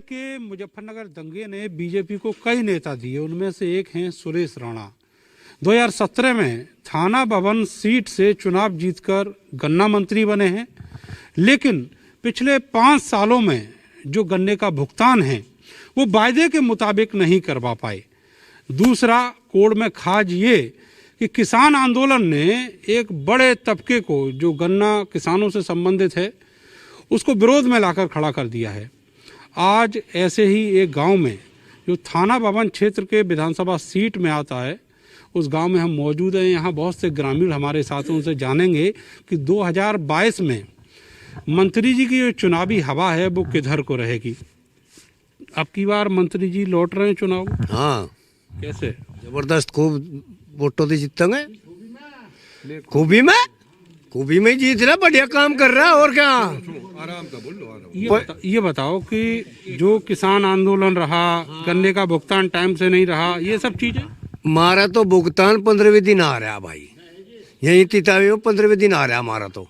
के मुजफ्फरनगर दंगे ने बीजेपी को कई नेता दिए। उनमें से एक हैं सुरेश राणा। 2017 में थाना भवन सीट से चुनाव जीतकर गन्ना मंत्री बने हैं, लेकिन पिछले 5 सालों में जो गन्ने का भुगतान है वो वायदे के मुताबिक नहीं करवा पाए। दूसरा कोड़ में खाज ये कि किसान आंदोलन ने एक बड़े तबके को, जो गन्ना किसानों से संबंधित है, उसको विरोध में लाकर खड़ा कर दिया है। आज ऐसे ही एक गांव में, जो थाना भवन क्षेत्र के विधानसभा सीट में आता है, उस गांव में हम मौजूद हैं। यहाँ बहुत से ग्रामीण हमारे साथ हैं, उनसे जानेंगे कि 2022 में मंत्री जी की जो चुनावी हवा है वो किधर को रहेगी। अब की बार मंत्री जी लौट रहे हैं चुनाव। हाँ, कैसे? जबरदस्त, खूब वोटों से जीतेंगे। खूबी में जीत रहा, बढ़िया काम कर रहा है। और क्या, आराम का बोल लो। ये बताओ कि जो किसान आंदोलन रहा, गन्ने का भुगतान टाइम से नहीं रहा, ये सब चीजें हमारा तो भुगतान 15वें दिन आ रहा भाई। यही तितावी में 15वें दिन आ रहा हमारा तो।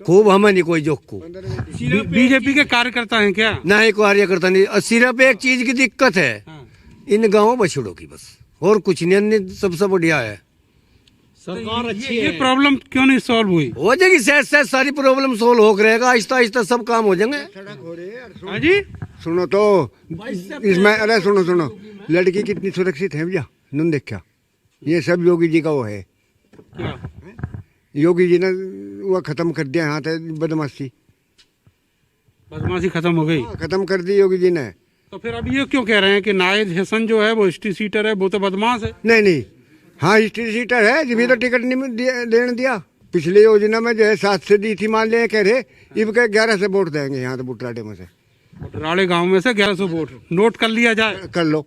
खूब हमें नहीं कोई जोक को। बीजेपी के कार्यकर्ता हैं क्या? नहीं, कार्यकर्ता नहीं। सिर्फ एक चीज की दिक्कत है, इन गाँव बछड़ों की, बस और कुछ नहीं। अन्य सबसे बढ़िया है। सरकार अच्छी ये प्रॉब्लम क्यों नहीं सॉल्व हुई? हो जाएगी, सहज सारी प्रॉब्लम सोल्व हो रहेगा। आहिस्ता आहिस्ता सब काम हो जाएंगे। हाँ जी, सुनो तो इसमें, अरे सुनो, लड़की कितनी सुरक्षित है भैया, नून देखा। ये सब योगी जी का वो है। क्या? योगी जी ने वो खत्म कर दिया यहाँ से बदमाशी खत्म हो गई। खत्म कर दी योगी जी ने। तो फिर अब ये क्यों कह रहे हैं कि नायद हसन जो है वो हिस्ट्री सीटर है, वो तो बदमाश है? नहीं, हाँ हिस्ट्री सीटर है, जब तो टिकट नहीं देने दिया। पिछले योजना में जो है 7 से दी थी, मान ले कह रहे, इब के 11 से वोट देंगे यहाँ तो बुटराडे में से। बुटराड़े गांव में से 1100 वोट नोट कर लिया जाए। कर लो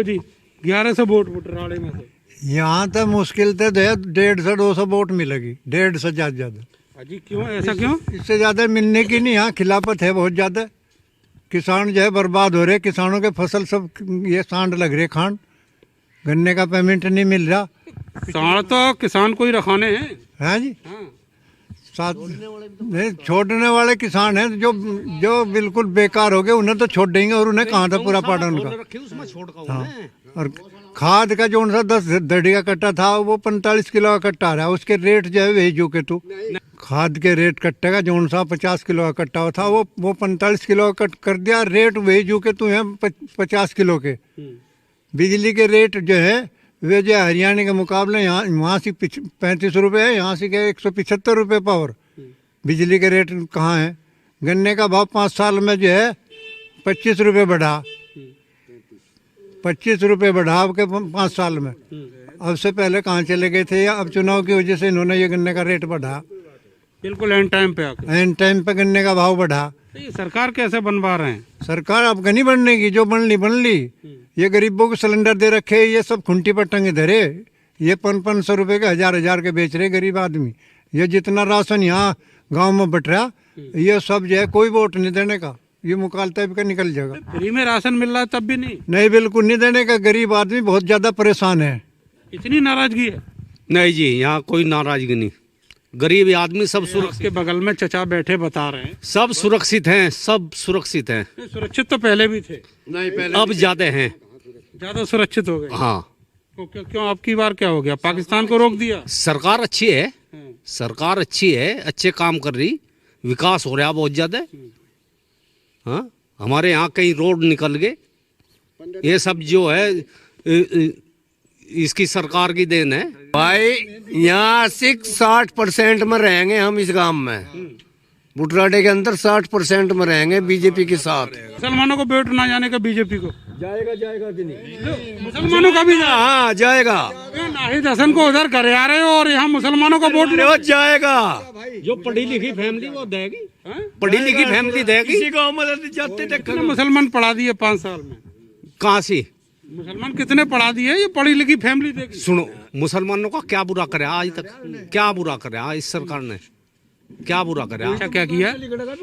जी, 1100 वोट बुटराड़े में से। यहाँ तो मुश्किल से 150 से 200 वोट मिलेगी, 150 से ज्यादा। अजी क्यों, ऐसा क्यों? इससे ज्यादा मिलने की नहीं। यहाँ खिलाफत है बहुत ज्यादा। किसान जो है बर्बाद हो रहे, किसानों के फसल सब ये सांड लग रहे, खान गन्ने का पेमेंट नहीं मिल रहा। सांड तो किसान को ही रखाने हैं। है जी, हाँ। साथ नहीं, छोड़ने वाले किसान हैं जो बिल्कुल बेकार हो गए, उन्हें तो छोड़ देंगे। और उन्हें कहाँ था पूरा पाटा उनका। हाँ, और खाद का जो 10 दड़ी का कट्टा था वो 45 किलो का कट्टा आ रहा है। उसके रेट जो है भेजो के तू खाद के रेट कट्टे का जो 50 किलो का कट्टा था वो 45 किलो का कट कर दिया। रेट भेजो के तू है 50 किलो के। बिजली के रेट जो है वे जो हरियाणा के मुकाबले यहाँ वहाँ से 35 रुपये है, यहाँ से क्या 175 रुपये पावर। बिजली के रेट कहाँ है? गन्ने का भाव 5 साल में जो है 25 रुपये बढ़ा, 25 रुपये बढ़ा के 5 साल में। अब से पहले कहाँ चले गए थे? अब चुनाव की वजह से इन्होंने ये गन्ने का रेट बढ़ा, बिल्कुल एंड टाइम पे आके। एंड टाइम पे गन्ने का भाव बढ़ा। ये सरकार कैसे बनवा रहे हैं? सरकार अब नहीं बनने की, जो बन ली। ये गरीबों को सिलेंडर दे रखे, ये सब खुंटी पर टंगे धरे। ये 500 रुपये के 1000 के बेच रहे गरीब आदमी। ये जितना राशन यहाँ गांव में बट रहा, ये सब जो है कोई वोट नहीं देने का। ये मुकालता भी का निकल जाएगा। फ्री में राशन मिल रहा है तब भी नहीं? बिल्कुल नहीं देने का। गरीब आदमी बहुत ज्यादा परेशान है। इतनी नाराजगी है? नहीं जी, यहाँ कोई नाराजगी नहीं। गरीब आदमी सब सुरक्षित। के बगल में चचा बैठे बता रहे हैं सब सुरक्षित हैं, सब सुरक्षित हैं। सुरक्षित तो पहले भी थे, नहीं पहले अब ज्यादा हैं, ज्यादा सुरक्षित हो गए। हाँ। तो क्यों अब की बार क्या हो गया? पाकिस्तान को रोक दिया? सरकार अच्छी है, सरकार अच्छी है, अच्छे काम कर रही, विकास हो रहा बहुत ज्यादा। हाँ, हमारे यहाँ कई रोड निकल गए। ये सब जो है इसकी सरकार की देन है भाई। यहाँ 60% में रहेंगे हम इस गांव में। बुटराडे के अंदर 60% में रहेंगे बीजेपी के साथ। मुसलमानों को वोट ना जाने का बीजेपी को जाएगा कि नहीं? मुसलमानों का भी हाँ जाएगा। नाहिद हसन को उधर करे आ रहे हो और यहाँ मुसलमानों का वोट जाएगा। जो पढ़ी लिखी फैमिली वो देगी, पढ़ी लिखी फैमिली देगी। किसी गाँव में जाते देखो मुसलमान पढ़ा दिए 5 साल में। कहाँ से मुसलमान कितने पढ़ा दिए? ये पढ़ी लिखी फैमिली देगी। सुनो, मुसलमानों का क्या बुरा करे आज तक? क्या बुरा करे आज इस सरकार ने? क्या बुरा करे? अच्छा क्या किया?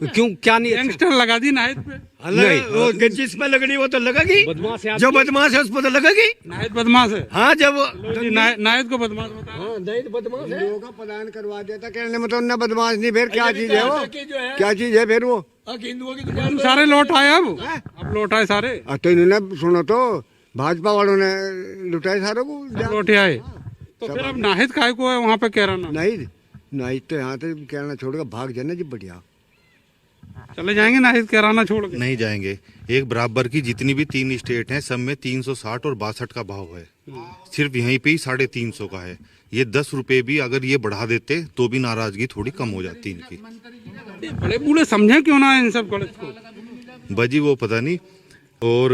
क्यों क्या नहीं? गैंगस्टर लगा दी नाहिद पे। नहीं, वो जिस पे लगनी वो तो लगेगी। जो बदमाश है उस पर तो लगेगी। नाहिद बदमाश है। हाँ, जब नाहिद को बदमाश बता। हाँ, बदमाश है। लोगों का प्रदान करवा देता, कहने मतलब ना बदमाश नहीं। फिर क्या चीज है वो? क्या चीज है फिर वो? तुम सारे लौट आए अब लौट आए सारे तो इन्होंने सुनो तो भाजपा वालों ने लुटाए सारों को सब लौटे आए। तो फिर अब नाहिद काय को है वहाँ पे कैराना? नहीं तो यहाँ तो कहना छोड़कर भाग जाना जी बढ़िया। चले जाएंगे नाहिद कैराना छोड़ के? नहीं जाएंगे। एक बराबर की जितनी भी 3 स्टेट हैं सब में 360 और 62 का भाव है, सिर्फ यहीं पे ही 350 का है। ये 10 रुपए भी अगर ये बढ़ा देते तो भी नाराजगी थोड़ी कम हो जाती इनकी। बड़े बूढ़े समझे क्यों ना इन सब गलत को? बाजी वो पता नहीं। और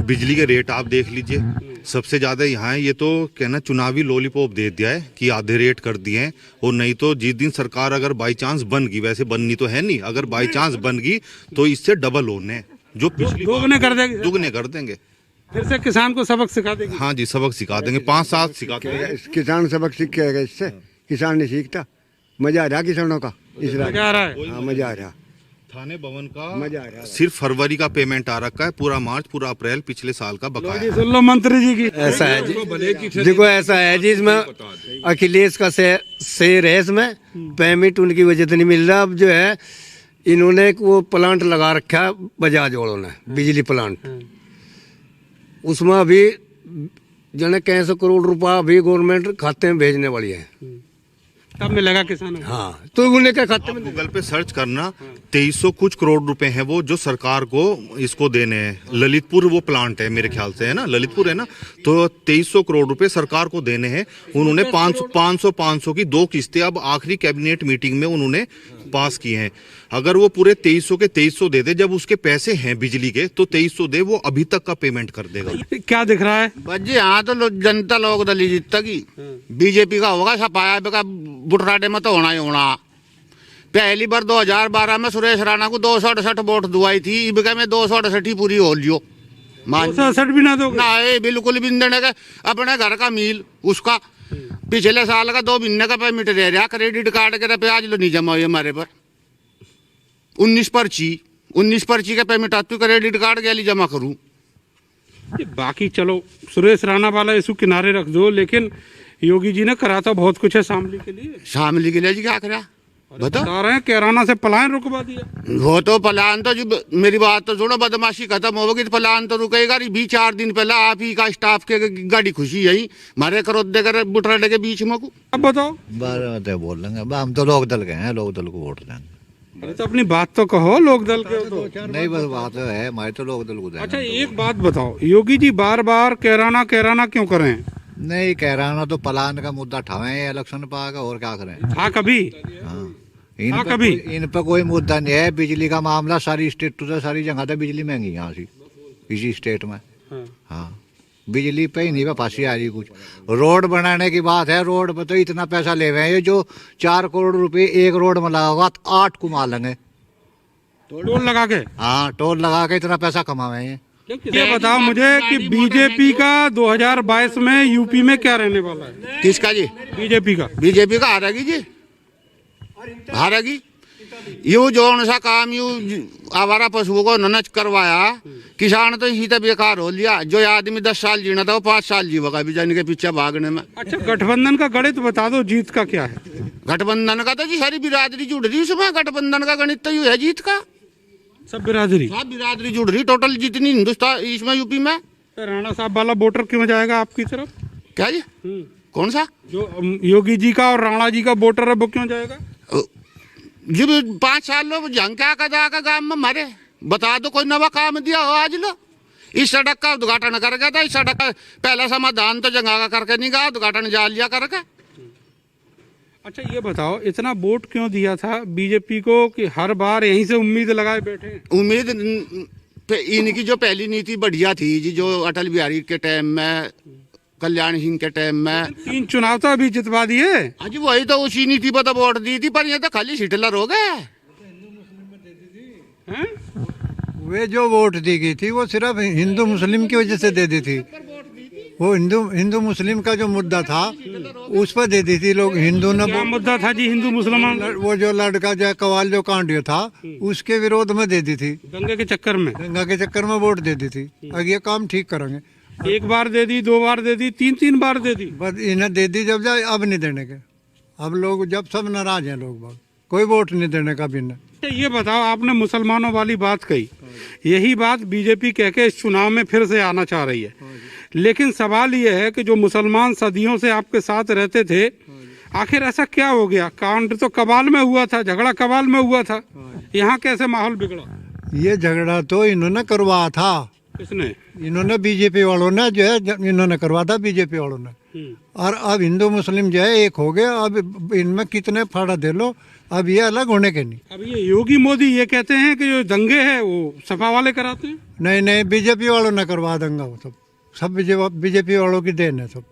बिजली के रेट आप देख लीजिए, सबसे ज्यादा यहाँ है। ये तो कहना चुनावी लॉलीपॉप दे दिया है कि आधे रेट कर दिए हैं। और नहीं तो जिस दिन सरकार अगर बाई चांस बन गई, वैसे बननी तो है नहीं, अगर बाई चांस बन गई तो इससे डबल होने जो पिछली दोगुने कर देंगे। दुगने कर देंगे। फिर से किसान को सबक सिखा देंगे। हाँ जी, सबक सिखा देंगे, 5-7 सिखा देंगे। किसान सबक सीख के आएगा इससे, किसान नहीं सीखता। मजा आ रहा किसानों का इस रात। मजा आ रहा है। हाँ मजा आ रहा। थाने भवन का मजा आ रहा। सिर्फ फरवरी का पेमेंट आ रखा है, पूरा मार्च पूरा अप्रैल पिछले साल का बकाया है। सुन लो मंत्री जी की। ऐसा है जी, देखो ऐसा है जी, इसमें अखिलेश का शेर है, इसमें पेमेंट उनकी वजह से नहीं मिल रहा। अब जो है इन्होंने एक वो प्लांट लगा रखा है बजाज वालों ने, बिजली प्लांट, उसमें अभी जने 100 करोड़ रुपया अभी गवर्नमेंट खाते में भेजने वाली है। तब मिलेगा किसानों को। हाँ, तो उन्हें क्या खाते में? गूगल पे सर्च करना, 2300 कुछ करोड़ रुपए हैं वो जो सरकार को इसको देने हैं। ललितपुर वो प्लांट है मेरे ख्याल से, है ना, ललितपुर है ना, तो 2300 करोड़ रुपए सरकार को देने हैं। उन्होंने 500 की 2 किस्तें अब आखिरी कैबिनेट मीटिंग में उन्होंने पास की हैं। अगर वो पूरे 2300 के 2300 दे दे, जब उसके पैसे हैं बिजली के तो 2300 दे, वो अभी तक का पेमेंट कर देगा। क्या दिख रहा है? बस जी यहाँ तो जनता लोग दल ही जीतता की बीजेपी का होगा, सपाया का बुटराडे में तो होना ही होना। पहली बार 2012 में सुरेश राणा को 268 वोट दुआई थी, इबका में 268 ही पूरी हो लियो। 268 भी ना दोगे? ना बिल्कुल भी देने का। अपने घर का मील उसका पिछले साल का 2 महीने का पेमेंट रह रहा, क्रेडिट कार्ड के रुपये आज लो नहीं जमा हुए हमारे पर। 19 पर्ची का पेमेंट आती, क्रेडिट कार्ड के लिए जमा करूं। बाकी चलो सुरेश राणा वाला इशू किनारे रख दो, लेकिन योगी जी ने करा था बहुत कुछ है शामली के लिए। शामली के लिए जी क्या करा बताओ? बता रहे हैं कैराना से पलायन रुकवा दिया। वो तो पलायन तो जी, मेरी बात तो सुनो, बदमाशी खत्म होगी तो पलायन तो रुकेगा। भी 4 दिन पहले आप ही का स्टाफ के गाड़ी खुशी यही मारे करो देकर बुटराडे के बीच में को। अब बताओ। 12 बोल लेंगे, हम तो लोक दल के हैं, लोक दल को वोट देंगे। अरे तो अपनी बात तो कहो, लोक दल के हो तो। नहीं बस बात है, हमारे तो लोक दल को देंगे। अच्छा एक बात बताओ, योगी जी बार बार कैराना कैराना क्यों करें? नहीं कह रहा ना, तो पलान का मुद्दा उठावे इलेक्शन पे आकर, और क्या करें। था कभी? हाँ, इन पर कोई मुद्दा नहीं है। बिजली का मामला सारी स्टेट तो सारी जगह तो बिजली महंगी यहाँ से, इसी स्टेट में। हाँ, बिजली पे ही नहीं पे फांसी आ रही कुछ। रोड बनाने की बात है, रोड पे तो इतना पैसा ले रहे हैं, ये जो 4 करोड़ रुपए एक रोड में लगा हुआ, 8 को मार लेंगे टोल लगा के। हाँ, टोल लगा के इतना पैसा कमावे हैं। ये बताओ मुझे कि बीजेपी का 2022 में यूपी में क्या रहने वाला है? किसका जी? बीजेपी का। बीजेपी का हारेगी जी, हारेगी। यू जो सा काम यू आवारा पशुओं को ननच करवाया, किसान तो इसी तक बेकार हो लिया। जो आदमी 10 साल जीना था वो 5 साल जीवेगा बिजाने के पीछे भागने में। अच्छा गठबंधन का गणित बता दो, जीत का क्या है? गठबंधन का तो जी सारी बिरादरी जुड़ रही उसमें। गठबंधन का गणित तो यू है जीत का, सब बिरादरी जुड़ रही टोटल जितनी हिंदुस्तान इसमें यूपी में। राणा साहब वाला वोटर क्यों जाएगा आपकी तरफ? क्या जी? कौन सा? जो योगी जी का और राणा जी का वोटर है वो क्यों जाएगा? जी 5 साल लो झंका का जाकर गाँव में मारे, बता दो कोई नवा काम दिया हो आज लो। इस सड़क का उद्घाटन कर गया था, इस सड़क का पहला समाधान तो जंगा का करके नहीं गया, उद्घाटन जा लिया करके। अच्छा ये बताओ, इतना वोट क्यों दिया था बीजेपी को कि हर बार यहीं से उम्मीद लगाए बैठे? उम्मीद इनकी जो पहली नीति बढ़िया थी जी, जो अटल बिहारी के टाइम में, कल्याण सिंह के टाइम में 3 चुनाव तो अभी जितवा दिए। हाँ जी, वही तो उसी नीति पर तो वोट दी थी, पर ये तो खाली हिटलर हो गए। वे जो वोट दी गई थी वो सिर्फ हिंदू मुस्लिम की वजह से दे दी थी। वो हिंदू मुस्लिम का जो मुद्दा था उस पर दे दी थी लोग। हिंदू ने क्या मुद्दा था जी हिंदू मुसलमान? वो जो लड़का जो कवाल जो कांड था उसके विरोध में दे दी थी, दंगे के चक्कर में। गंगा के चक्कर में वोट दे दी थी। अब ये काम ठीक करेंगे। 1 बार दे दी, 2 बार दे दी, 3 बार दे दी, बस इन्हें दे दी जब जाए, अब नहीं देने के। अब लोग जब सब नाराज हैं, लोग बाग कोई वोट नहीं देने का भी नहीं। अच्छा ये बताओ, आपने मुसलमानों वाली बात कही, यही बात बीजेपी कह के इस चुनाव में फिर से आना चाह रही है, लेकिन सवाल ये है कि जो मुसलमान सदियों से आपके साथ रहते थे, आखिर ऐसा क्या हो गया? कांड तो कबाल में हुआ था, झगड़ा कबाल में हुआ था, यहाँ कैसे माहौल बिगड़ा? ये झगड़ा तो इन्होंने करवाया था। किसने? इन्होंने बीजेपी वालों ने जो है इन्होंने करवा था, बीजेपी वालों ने। और अब हिंदू मुस्लिम जो है एक हो गए, अब इनमें कितने फाड़ा दे लो, अब ये अलग होने के नहीं। अब ये योगी मोदी ये कहते हैं कि जो दंगे हैं वो सपा वाले कराते हैं। नहीं नहीं, बीजेपी वालों ने करवा देंगे वो सब बीजेपी वालों की देन है सब।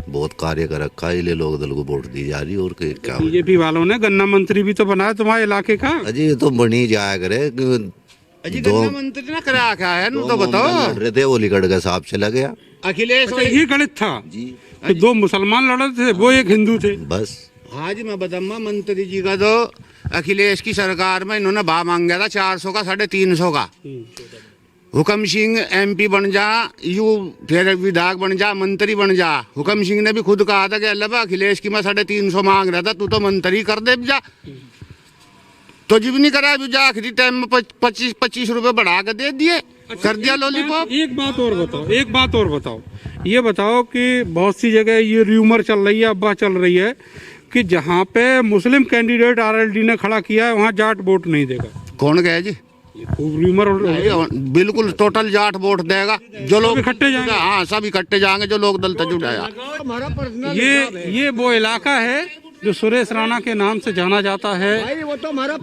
बहुत कार्य कर रखा है, इसलिए लोग दल को वोट दी जा रही है। और क्या बीजेपी वालों ने गन्ना मंत्री भी तो बनाया तुम्हारे इलाके का। अजी ये तो बनी जाया करे। अजी गन्ना मंत्री ने करा क्या है, तो बताओ। लड़ रहे थे, वो लिकड़ के साहब चला गया। अखिलेश ये गणित था कि दो मुसलमान लड़ रहे थे, वो एक हिंदू थे बस। हाँ जी, मैं बताऊंगा मंत्री जी का तो अखिलेश की सरकार में इन्होंने भाव मांगा था 400 का, 350 का। हुकम सिंह MP बन जा, यू फिर विधायक बन जा, मंत्री बन जा। हुकम सिंह ने भी खुद कहा था कि अल्लाह अखिलेश की मैं 350 मांग रहा था, तू तो मंत्री कर दे जा। तो जी भी नहीं करा, जा आखिरी टाइम में 25 रुपए बढ़ा कर दे दिए, कर दिया लॉलीपॉप। एक बात और बताओ, ये बताओ कि बहुत सी जगह ये र्यूमर चल रही है, अफवाह चल रही है कि जहाँ पे मुस्लिम कैंडिडेट RLD ने खड़ा किया है वहाँ जाट वोट नहीं देगा। कौन गया जी? खूब र्यूमर। बिल्कुल टोटल जाट वोट देगा, जो लोग इकट्ठे जाएंगे। हाँ, सब इकट्ठे जाएंगे जो लोग दल से जुड़ाया। ये वो इलाका है जो सुरेश राणा के नाम से जाना जाता है।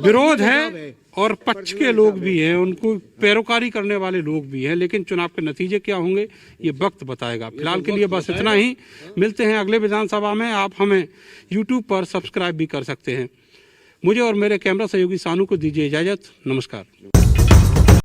विरोध है और पक्ष के लोग भी हैं, उनको पैरोकारी करने वाले लोग भी हैं, लेकिन चुनाव के नतीजे क्या होंगे ये वक्त बताएगा। फिलहाल के लिए बस इतना ही, मिलते हैं अगले विधानसभा में। आप हमें YouTube पर सब्सक्राइब भी कर सकते हैं। मुझे और मेरे कैमरा सहयोगी सानू को दीजिए इजाजत। नमस्कार।